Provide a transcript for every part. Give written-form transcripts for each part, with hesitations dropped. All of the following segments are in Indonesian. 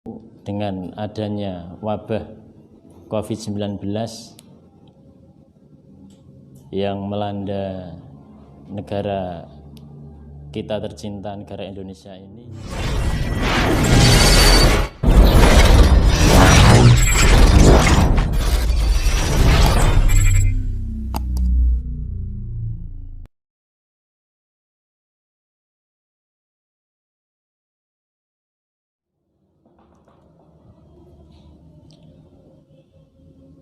Dengan adanya wabah COVID-19 yang melanda negara kita tercinta, negara Indonesia ini.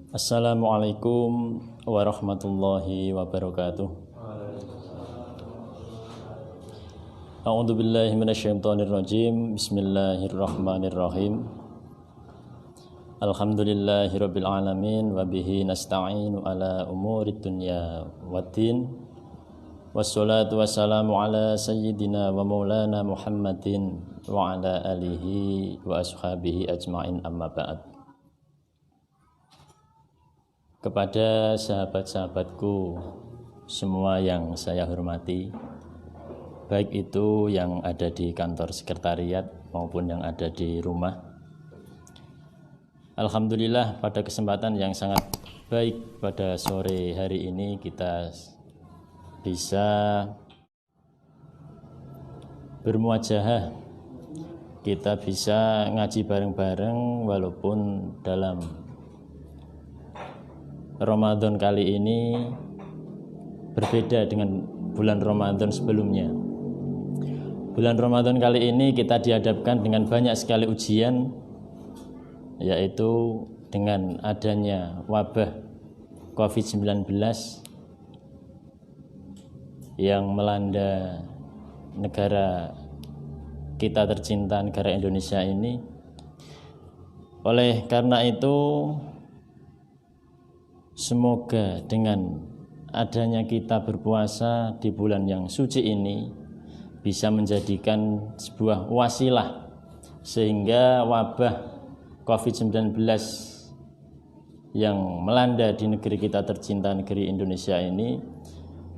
Assalamualaikum warahmatullahi wabarakatuh. A'udzu billahi minasyaitonir rajim. Bismillahirrahmanirrahim. Alhamdulillahirabbil alamin wa bihi nasta'inu ala umurid dunya waddin. Wassalatu wassalamu ala sayyidina wa maulana Muhammadin wa ala alihi wa ashabihi ajmain, amma ba'd. Kepada sahabat-sahabatku semua yang saya hormati, baik itu yang ada di kantor sekretariat maupun yang ada di rumah. Alhamdulillah, pada kesempatan yang sangat baik pada sore hari ini kita bisa bermuajahah, kita bisa ngaji bareng-bareng walaupun dalam Ramadan kali ini berbeda dengan bulan Ramadan sebelumnya. Bulan Ramadan kali ini kita dihadapkan dengan banyak sekali ujian, yaitu dengan adanya wabah COVID-19 yang melanda negara kita tercinta, negara Indonesia ini. Oleh karena itu, semoga dengan adanya kita berpuasa di bulan yang suci ini bisa menjadikan sebuah wasilah sehingga wabah COVID-19 yang melanda di negeri kita tercinta, negeri Indonesia ini,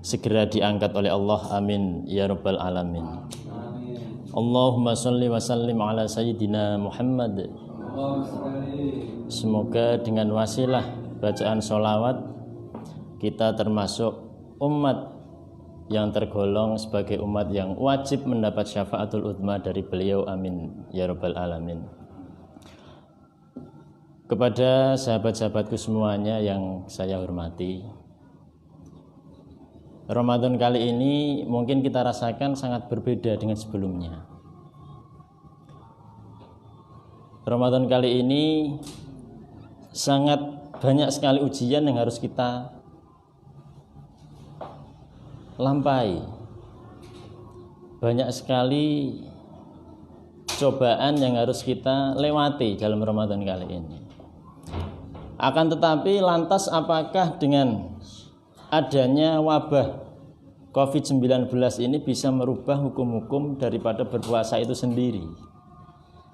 segera diangkat oleh Allah. Amin ya rabbal alamin. Allahumma sholli wa sallim ala sayyidina Muhammad. Semoga dengan wasilah bacaan sholawat kita termasuk umat yang tergolong sebagai umat yang wajib mendapat syafaatul udzma dari beliau. Amin ya rabbal alamin. Kepada sahabat-sahabatku semuanya yang saya hormati, Ramadan kali ini mungkin kita rasakan sangat berbeda dengan sebelumnya. Ramadan kali ini sangat banyak sekali ujian yang harus kita lampai. Banyak sekali cobaan yang harus kita lewati dalam Ramadan kali ini. Akan tetapi lantas apakah dengan adanya wabah COVID-19 ini bisa merubah hukum-hukum daripada berpuasa itu sendiri?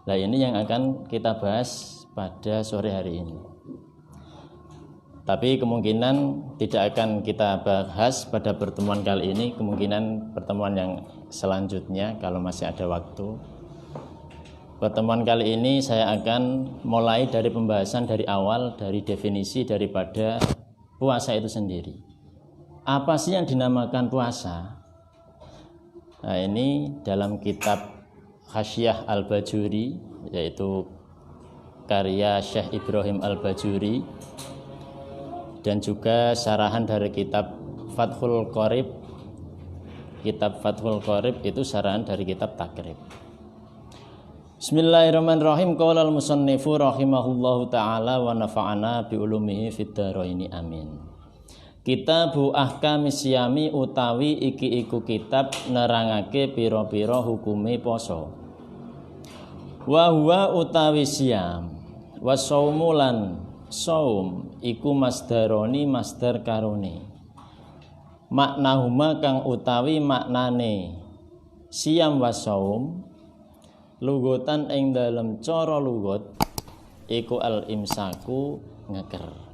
Nah, ini yang akan kita bahas pada sore hari ini. Tapi kemungkinan tidak akan kita bahas pada pertemuan kali ini, kemungkinan pertemuan yang selanjutnya kalau masih ada waktu. Pertemuan kali ini saya akan mulai dari pembahasan dari awal, dari definisi daripada puasa itu sendiri. Apa sih yang dinamakan puasa? Nah, ini dalam kitab Hasyiah Al-Bajuri, yaitu karya Syekh Ibrahim Al-Bajuri, dan juga syarahan dari kitab Fathul Qorib. Kitab Fathul Qorib itu syarahan dari kitab Takrib. Bismillahirrahmanirrahim. Qala al-musannifu rahimahullahu ta'ala wa nafa'ana bi ulumihi fid dharaini amin. Kitabu ahkamis syami utawi iki iku kitab nerangake pira-pira hukume poso. Wa huwa utawi syam wa shaumulan saum iku masdaroni masdar karone. Maknahuma kang utawi maknane siam wa saum lugotan ing dalem cara lugot iku al imsaku ngeker.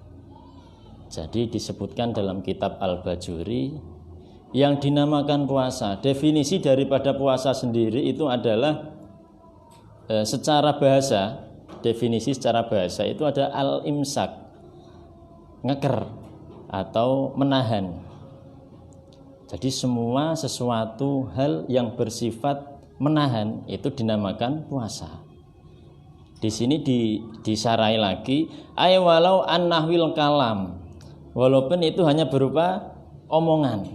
Jadi disebutkan dalam kitab Al-Bajuri yang dinamakan puasa. Definisi daripada puasa sendiri itu adalah secara bahasa, definisi secara bahasa itu ada al-imsak, ngeker atau menahan. Jadi semua sesuatu hal yang bersifat menahan itu dinamakan puasa. Di sini disarai lagi, ay walau annahwil kalam, walaupun itu hanya berupa omongan.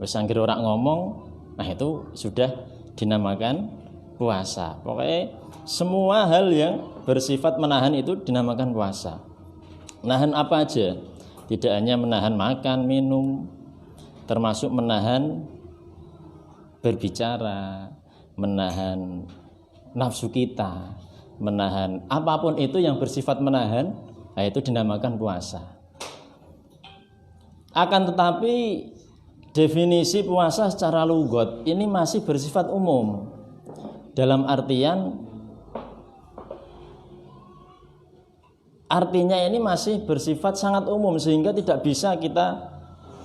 Wis anggere ora ngomong, nah itu sudah dinamakan puasa. Pokoknya semua hal yang bersifat menahan itu dinamakan puasa. Menahan apa aja? Tidak hanya menahan makan, minum, termasuk menahan berbicara, menahan nafsu kita, menahan apapun itu yang bersifat menahan, nah itu dinamakan puasa. Akan tetapi definisi puasa secara lugat ini masih bersifat umum. Dalam artinya ini masih bersifat sangat umum sehingga tidak bisa kita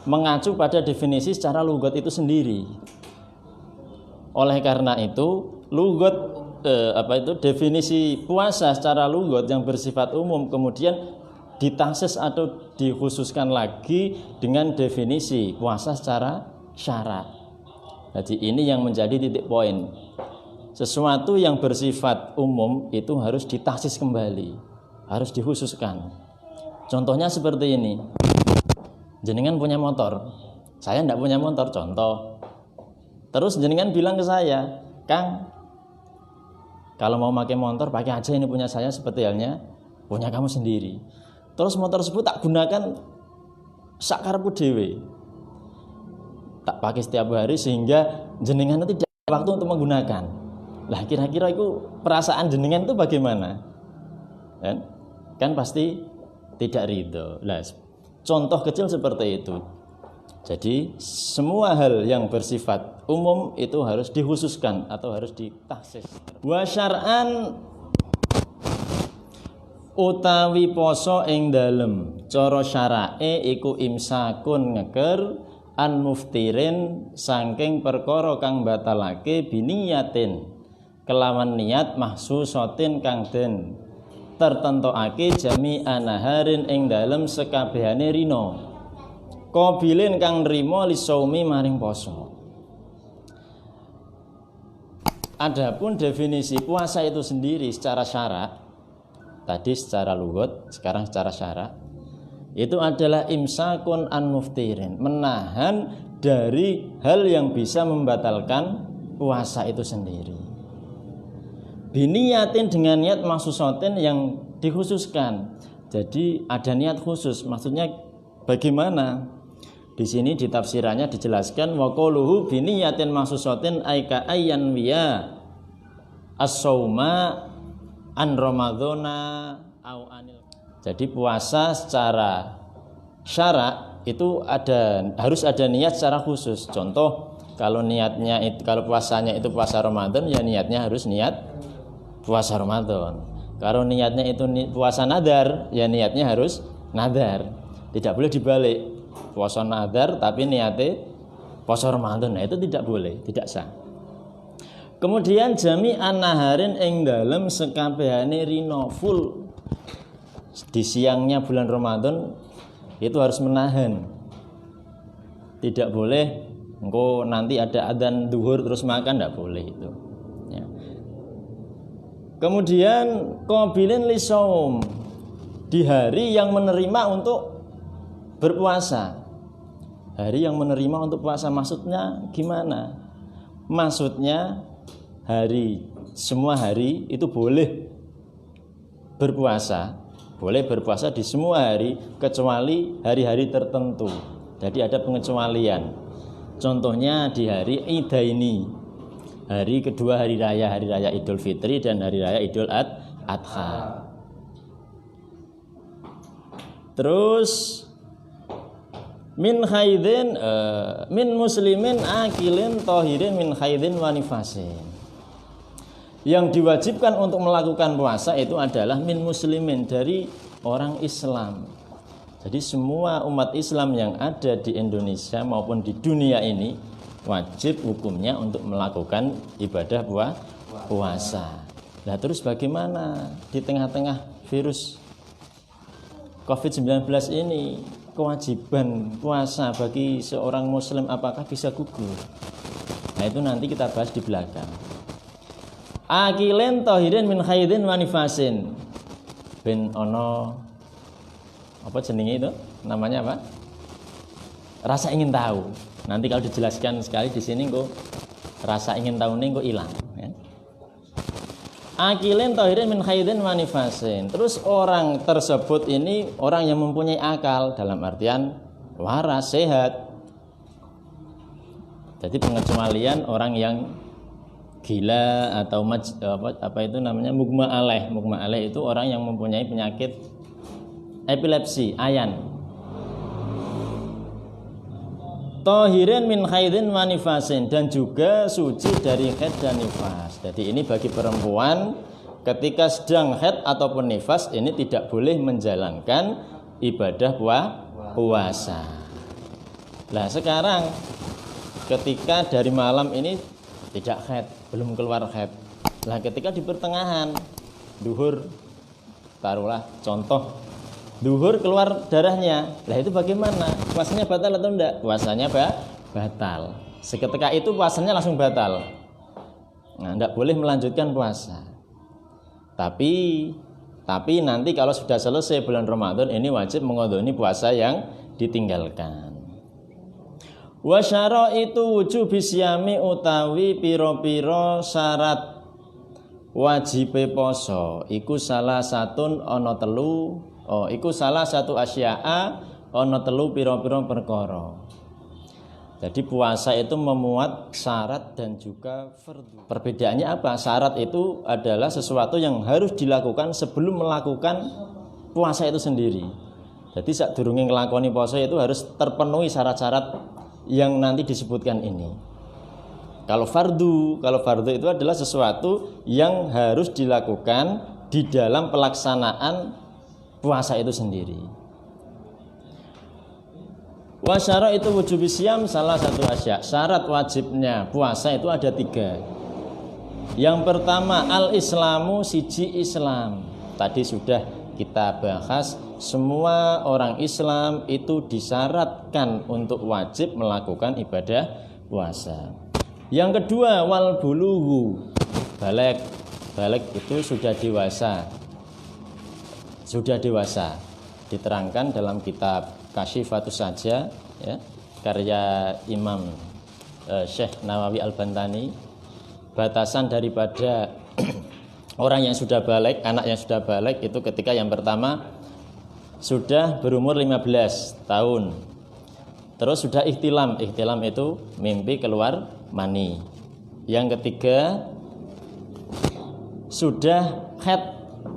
mengacu pada definisi secara lugat itu sendiri. Oleh karena itu, lugat definisi puasa secara lugat yang bersifat umum kemudian ditaksis atau dikhususkan lagi dengan definisi puasa secara syarak. Jadi ini yang menjadi titik poin. Sesuatu yang bersifat umum itu harus ditaksis kembali, harus dikhususkan. Contohnya seperti ini. Jenengan punya motor, saya tidak punya motor, contoh. Terus jenengan bilang ke saya, Kang, kalau mau pakai motor, pakai aja ini punya saya seperti halnya punya kamu sendiri. Terus motor tersebut tak gunakan sakarepku dhewe. Tak pakai setiap hari sehingga jenengan itu tidak ada waktu untuk menggunakan. Lah kira-kira itu perasaan jenengan itu bagaimana? Kan pasti tidak ridho. Lah contoh kecil seperti itu. Jadi semua hal yang bersifat umum itu harus dikhususkan atau harus ditaksis. Wa syar'an utawi poso ing dalem cara syara'e iku imsakun ngeker an muftirin saking perkara kang batalake biniyatin kelawan niat mahsusatin kang den tertentokake jami anaharin ing dalem sekabehane rina qabilin kang nrimo lisaumi maring poso. Adapun definisi puasa itu sendiri secara syarak, tadi secara lugat, sekarang secara syarak, itu adalah imsakun an muftirin, menahan dari hal yang bisa membatalkan puasa itu sendiri. Biniyatin dengan niat maksusatin yang dikhususkan. Jadi ada niat khusus, maksudnya bagaimana? Di sini di tafsirannya dijelaskan wa qauluhu biniyatin maksusatin aika ayyan wiya as-sauma an ramadhana au anil. Jadi puasa secara syarak itu harus ada niat secara khusus. Contoh kalau puasanya itu puasa Ramadan, ya niatnya harus niat puasa Ramadan. Kalau niatnya itu puasa nadar, ya niatnya harus nadar. Tidak boleh dibalik. Puasa nadar tapi niatnya puasa Ramadan. Nah, itu tidak boleh, tidak sah. Kemudian jami anaharin ing dalem sekabehane rino full. Di siangnya bulan Ramadan itu harus menahan. Tidak boleh engko nanti ada adzan zuhur terus makan, tidak boleh itu. Ya. Kemudian qabilin lisaum, di hari yang menerima untuk berpuasa. Hari yang menerima untuk puasa maksudnya gimana? Maksudnya semua hari itu boleh berpuasa. Boleh berpuasa di semua hari kecuali hari-hari tertentu. Jadi ada pengecualian. Contohnya di hari Idaini, hari kedua hari raya Idul Fitri dan hari raya Idul Adha. Terus min haidin min muslimin akilin tohirin min haidin wa nifasin. Yang diwajibkan untuk melakukan puasa itu adalah min muslimin, dari orang Islam. Jadi semua umat Islam yang ada di Indonesia maupun di dunia ini wajib hukumnya untuk melakukan ibadah puasa. Nah terus bagaimana di tengah-tengah virus COVID-19 ini kewajiban puasa bagi seorang muslim apakah bisa gugur? Nah itu nanti kita bahas di belakang. Akilen tohirin min khaidin wa nifasin. Ben ono apa jenenge itu? Namanya apa? Rasa ingin tahu. Nanti kalau dijelaskan sekali di sini kok rasa ingin tahu ini kok hilang ya. Akilen tohirin min khaidin wa nifasin. Terus orang tersebut ini orang yang mempunyai akal, dalam artian waras, sehat. Jadi pengecualian orang yang gila atau apa itu namanya mugma alaih. Mugma alaih itu orang yang mempunyai penyakit epilepsi, ayan. Tohirin min haidin wa nifasin, dan juga suci dari haid dan nifas. Jadi ini bagi perempuan ketika sedang haid ataupun nifas ini tidak boleh menjalankan ibadah puasa. Nah sekarang ketika dari malam ini tidak haid, belum keluar haid. Nah ketika di pertengahan duhur, taruhlah contoh duhur keluar darahnya, lah itu bagaimana? Puasanya batal atau enggak? Puasanya batal. Seketika itu puasanya langsung batal. Nah, enggak boleh melanjutkan puasa. Tapi nanti kalau sudah selesai bulan Ramadan ini wajib mengodoni puasa yang ditinggalkan. Wa syaraitu wujubi siyami utawi pira-pira syarat wajibe poso iku salah satun ana telu. Iku salah satu asya'a ana telu pira-pira perkara. Jadi puasa itu memuat syarat dan juga fardhu. Perbedaannya apa? Syarat itu adalah sesuatu yang harus dilakukan sebelum melakukan puasa itu sendiri. Jadi sadurunge nglakoni puasa itu harus terpenuhi syarat-syarat yang nanti disebutkan ini. Kalau fardu itu adalah sesuatu yang harus dilakukan di dalam pelaksanaan puasa itu sendiri. Wa syara itu wujubi siyam salah satu asya. Syarat wajibnya puasa itu ada 3. Yang pertama al-islamu, siji Islam. Tadi sudah kita bahas, semua orang Islam itu disyaratkan untuk wajib melakukan ibadah puasa. Yang kedua wal bulughu, balik itu sudah dewasa. Sudah dewasa, diterangkan dalam kitab Kasyifatus Saja ya, karya Imam Syekh Nawawi Al-Bantani. Batasan daripada orang yang sudah balik, anak yang sudah balik itu ketika yang pertama sudah berumur 15 tahun. Terus sudah ihtilam itu mimpi keluar mani. Yang ketiga sudah haid.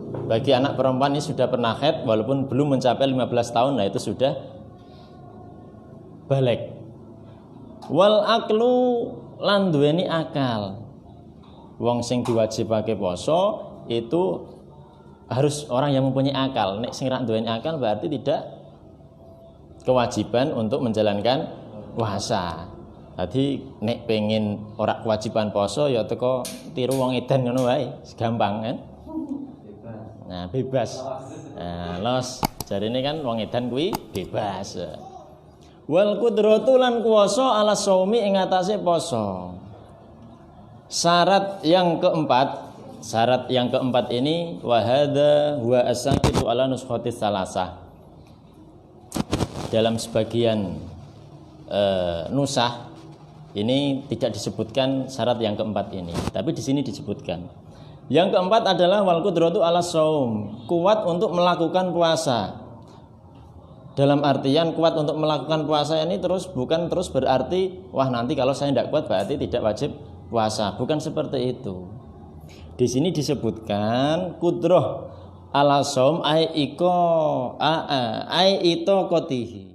Bagi anak perempuan ini sudah pernah haid walaupun belum mencapai 15 tahun, nah itu sudah balik. Wal aklu lan duweni akal. Wong sing diwajibake poso itu harus orang yang mempunyai akal. Nek sing ra duweni akal berarti tidak kewajiban untuk menjalankan puasa. Tadi nek pengen ora kewajiban poso ya teko tiru wong edan ngono wae, gampang kan? Nah bebas. Nah los jari ini kan wong edan kuwi bebas. Wal qudratu lan kuwasa ala shaumi ing atase poso. Syarat yang keempat ini wa hadza wa as-saqitu ala nuskhati salasah. Dalam sebagian nusah ini tidak disebutkan syarat yang keempat ini, tapi di sini disebutkan. Yang keempat adalah wal qudratu ala shaum, kuat untuk melakukan puasa. Dalam artian kuat untuk melakukan puasa ini bukan terus berarti wah nanti kalau saya tidak kuat berarti tidak wajib puasa. Bukan seperti itu. Di sini disebutkan qudrah ala shaum ai ito kotihi.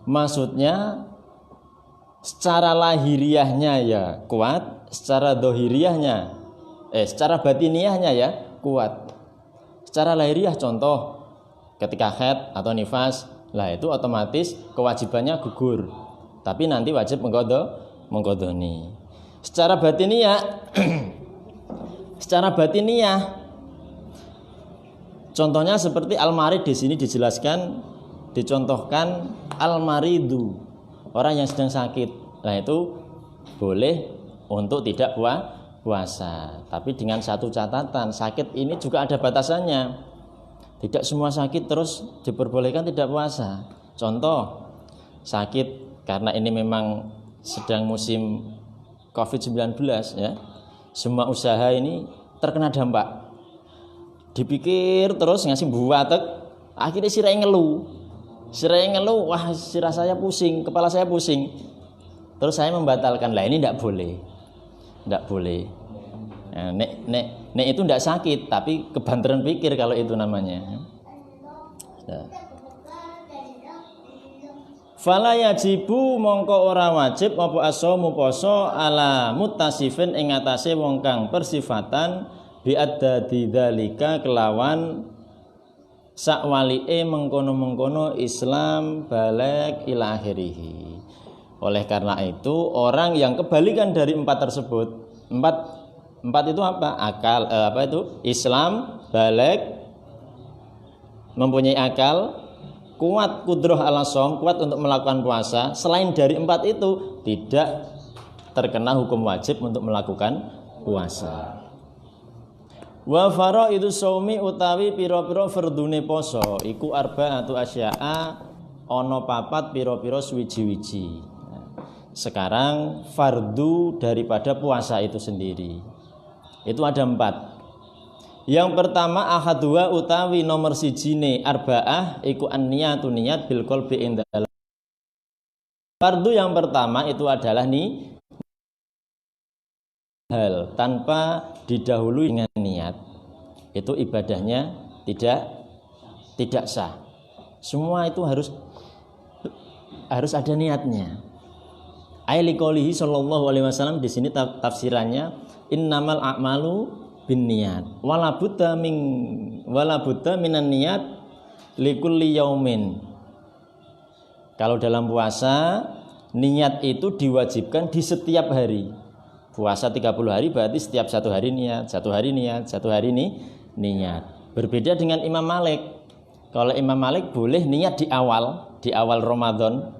Maksudnya secara lahiriahnya ya kuat, secara batiniahnya ya kuat. Secara lahiriah contoh ketika haid atau nifas, lah itu otomatis kewajibannya gugur. Tapi nanti wajib mengkodoni. Secara batiniah secara batiniah. Contohnya seperti al-marid, di sini dijelaskan, dicontohkan al-maridu, orang yang sedang sakit. Nah itu boleh untuk tidak puasa. Tapi dengan satu catatan, sakit ini juga ada batasannya. Tidak semua sakit terus diperbolehkan tidak puasa. Contoh, sakit karena ini memang sedang musim COVID-19 ya. Semua usaha ini terkena dampak. Dipikir terus ngasih buatek, akhirnya sirai ngeluh, wah sirah saya pusing, kepala saya pusing. Terus saya membatalkan. Lah ini tidak boleh. Nah, nek itu tidak sakit, tapi kebanteran pikir kalau itu namanya. Nah. Fala yajibu mongko ora wajib apa asomu poso ala mutasifin ing atase wong kang persifatan biadda didzalika kelawan sakwalike mengkono-mengkono Islam balik ila akhirih. Oleh karena itu orang yang kebalikan dari empat tersebut, empat itu apa? Akal, Islam, balik, mempunyai akal, kuat kudroh ala som, kuat untuk melakukan puasa. Selain dari empat itu tidak terkena hukum wajib untuk melakukan puasa. Wa faraidu shaumi utawi pira-pira fardune poso iku arba'atu asya'a ana papat pira-pira suwiji-wiji. Sekarang fardu daripada puasa itu sendiri itu ada 4. Yang pertama ahadua utawi nomor sijine arba'ah iku an-niyatu niat bil qalbi indal. Fardu yang pertama itu adalah hal tanpa didahului dengan niat, itu ibadahnya tidak sah. Semua itu harus ada niatnya. Ayat qoulihi sallallahu alaihi wasallam, di sini tafsirannya innamal a'malu binniyat wala budda minan niyat likulli yaumin. Kalau dalam puasa niat itu diwajibkan di setiap hari. Puasa 30 hari berarti setiap satu hari niat, satu hari niat. Berbeda dengan Imam Malik. Kalau Imam Malik boleh niat di awal Ramadan,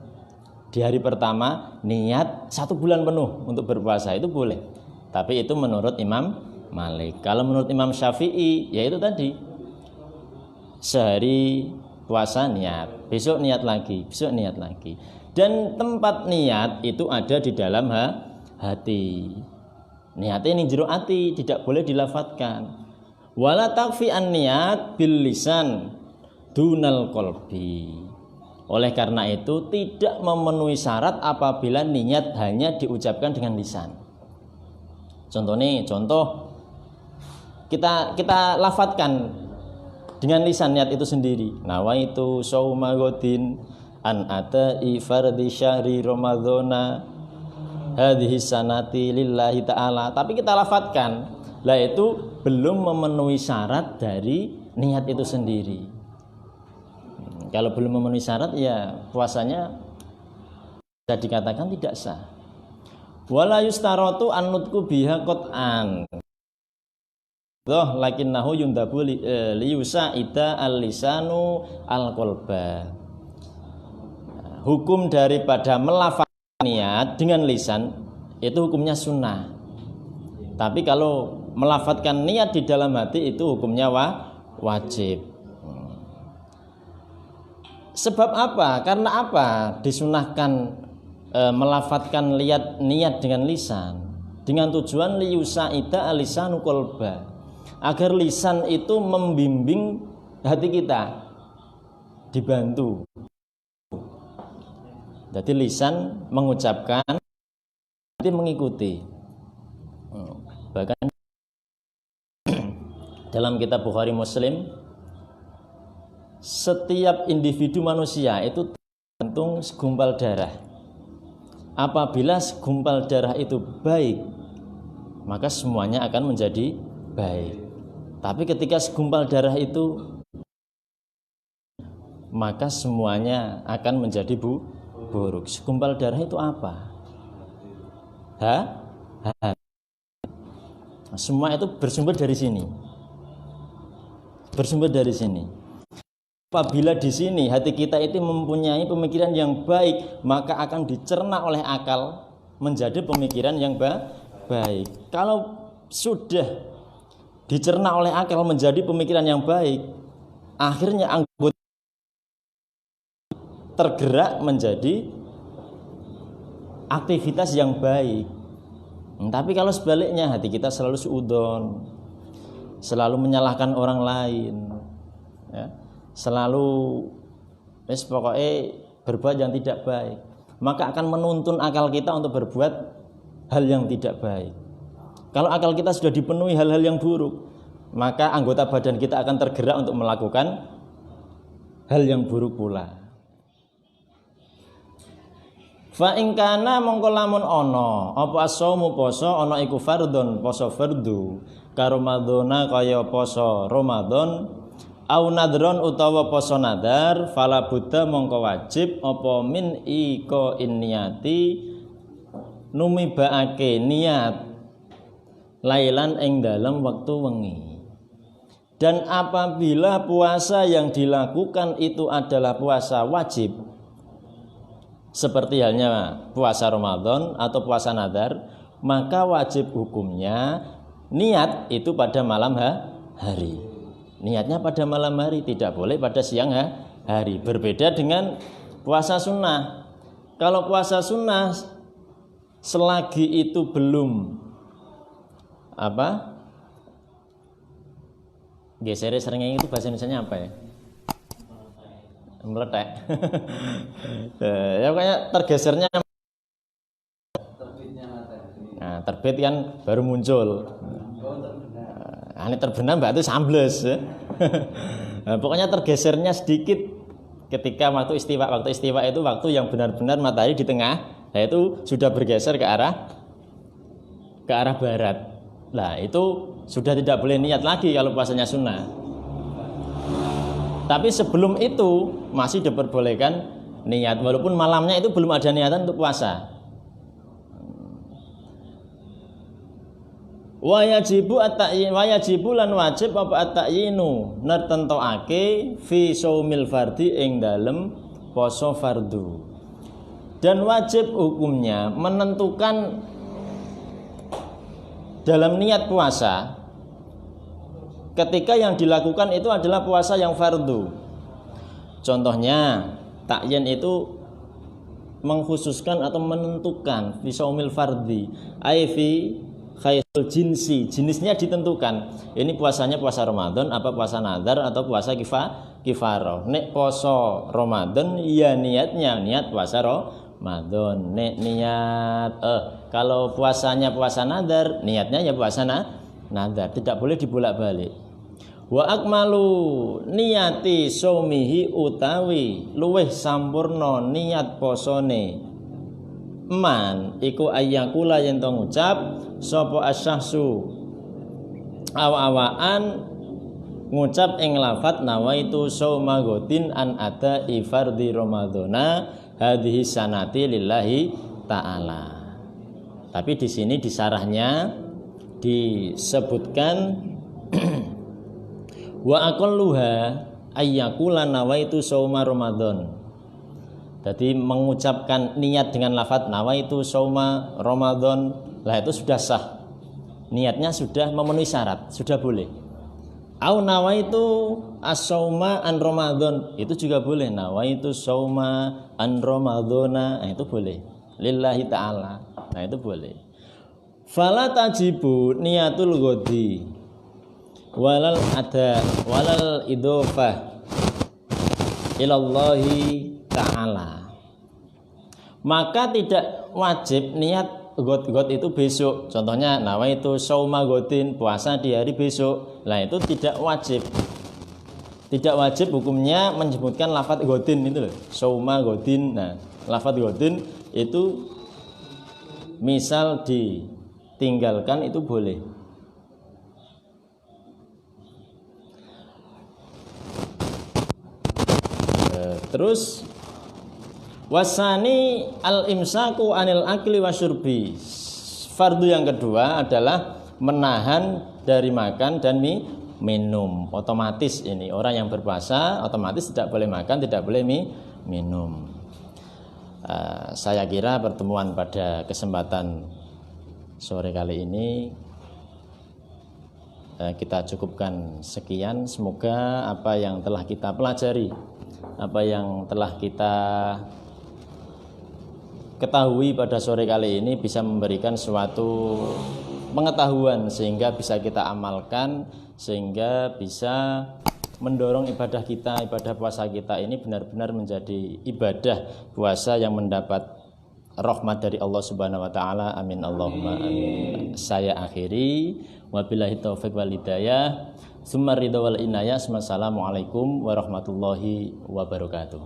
di hari pertama niat 1 bulan penuh untuk berpuasa, itu boleh. Tapi itu menurut Imam Malik. Kalau menurut Imam Syafi'i, ya itu tadi, sehari puasa niat, besok niat lagi. Dan tempat niat itu ada di dalam hati. Niatnya ini jero hati, tidak boleh dilafatkan. Wala takfi an niat bil lisan dunal qalbi. Oleh karena itu tidak memenuhi syarat apabila niat hanya diucapkan dengan lisan. Contoh kita lafatkan dengan lisan niat itu sendiri. Nawaitu shauma ghadin an ata'i fardhi syahri ramadhana hadhihi sanati lillahi ta'ala, tapi kita lafatkan, lah itu belum memenuhi syarat dari niat itu sendiri. Kalau belum memenuhi syarat, ya puasanya bisa dikatakan tidak sah. Wala yustaratu an-nutqu biha qat'an lakinnahu yundabu liyusa'ida al-lisanu al-qalba. Hukum daripada melafalkan niat dengan lisan itu hukumnya sunnah. Tapi kalau melafatkan niat di dalam hati itu hukumnya wajib. Sebab apa? Karena apa disunahkan melafatkan niat dengan lisan? Dengan tujuan liyusa'ida al-lisanu qalba, agar lisan itu membimbing hati kita, dibantu. Jadi lisan mengucapkan, hati mengikuti. Bahkan dalam kitab Bukhari Muslim, setiap individu manusia itu tergantung segumpal darah. Apabila segumpal darah itu baik, maka semuanya akan menjadi baik. Tapi ketika segumpal darah itu, maka semuanya akan menjadi buruk. Segumpal darah itu apa? Semua itu bersumber dari sini. Bersumber dari sini. Apabila di sini hati kita itu mempunyai pemikiran yang baik, maka akan dicerna oleh akal menjadi pemikiran yang baik. Kalau sudah dicerna oleh akal menjadi pemikiran yang baik, akhirnya anggota tergerak menjadi aktivitas yang baik. Tapi kalau sebaliknya, hati kita selalu suudzon, selalu menyalahkan orang lain, ya, selalu pokoknya berbuat yang tidak baik, maka akan menuntun akal kita untuk berbuat hal yang tidak baik. Kalau akal kita sudah dipenuhi hal-hal yang buruk, maka anggota badan kita akan tergerak untuk melakukan hal yang buruk pula. Fa in kana mongko lamun ana apa asomu poso ana iku fardhon poso fardu ka Ramadhana kaya poso Ramadan au nadron utawa poso nadar fala buddha mongko wajib apa min iko inniyati numibaake niat lailan ing dalem wektu wengi. Dan apabila puasa yang dilakukan itu adalah puasa wajib, seperti halnya puasa Ramadan atau puasa nadar, maka wajib hukumnya niat itu pada malam hari. Niatnya pada malam hari, tidak boleh pada siang hari. Berbeda dengan puasa sunnah. Kalau puasa sunnah selagi itu belum geser seringnya itu bahasa Indonesianya apa ya? Meletek. Ya pokoknya tergesernya. Nah, terbit kan baru muncul. Ini terbenam mbak itu sambles. Nah, pokoknya tergesernya sedikit ketika waktu istiwa. Waktu istiwa itu waktu yang benar-benar matahari di tengah, nah itu sudah bergeser ke arah barat. Nah, itu sudah tidak boleh niat lagi kalau puasanya sunnah. Tapi sebelum itu masih diperbolehkan niat, walaupun malamnya itu belum ada niatan untuk puasa. Wajibu lan wajib apa at-ta'yinu nertentoake fi shaumil fardhi ing dalem poso fardu. Dan wajib hukumnya menentukan dalam niat puasa ketika yang dilakukan itu adalah puasa yang fardu. Contohnya takyin itu mengkhususkan atau menentukan fi shaumil fardhi ai fi khaisul jinsi, jenisnya ditentukan. Ini puasanya puasa Ramadan apa puasa nadar atau puasa kifarah. Nek poso Ramadan ya niatnya niat puasa Ramadan. Nek niat kalau puasanya puasa nadar, niatnya ya puasa nadar, tidak boleh dibolak-balik. Wa akmalu niyati saumihi utawi luweh sampurna niat posone man iku ayyakula yen to ngucap sapa asyahsu awa-awaan ngucap ing lafat nawaitu sauma godin an ada ifardi ramadhana hadhihi sanati lillahi ta'ala. Tapi di sini di sarahnya disebutkan wa aqalluha ayyakula nawaitu sauma Ramadan. Jadi mengucapkan niat dengan lafaz nawaitu sauma Ramadan, lah itu sudah sah. Niatnya sudah memenuhi syarat, sudah boleh. Au nawaitu as-sauma an Ramadan, itu juga boleh. Nawaitu sauma an Ramadhana, itu boleh. Lillahi ta'ala. Nah, itu boleh. Fala tajibu niatul ghadi walal idhofah ilallahi ta'ala. Maka tidak wajib niat god itu besok. Contohnya nawaitu sauma godin, puasa di hari besok. Nah, itu tidak wajib. Tidak wajib hukumnya menyebutkan lafaz godin itu loh. Sauma godin. Nah, lafaz godin itu misal ditinggalkan itu boleh. Terus wasani al-imsaku anil akli wasyurbi. Fardu yang kedua adalah menahan dari makan dan minum. Otomatis ini orang yang berpuasa otomatis tidak boleh makan, tidak boleh minum. Saya kira pertemuan pada kesempatan sore kali ini kita cukupkan sekian. Semoga apa yang telah kita pelajari, apa yang telah kita ketahui pada sore kali ini bisa memberikan suatu pengetahuan sehingga bisa kita amalkan, sehingga bisa mendorong ibadah kita, ibadah puasa kita ini benar-benar menjadi ibadah puasa yang mendapat rahmat dari Allah Subhanahu wa taala. Amin Allahumma amin. Saya akhiri, wabillahi taufik wal hidayah. Summa ridha wal inayah. Assalamualaikum warahmatullahi wabarakatuh.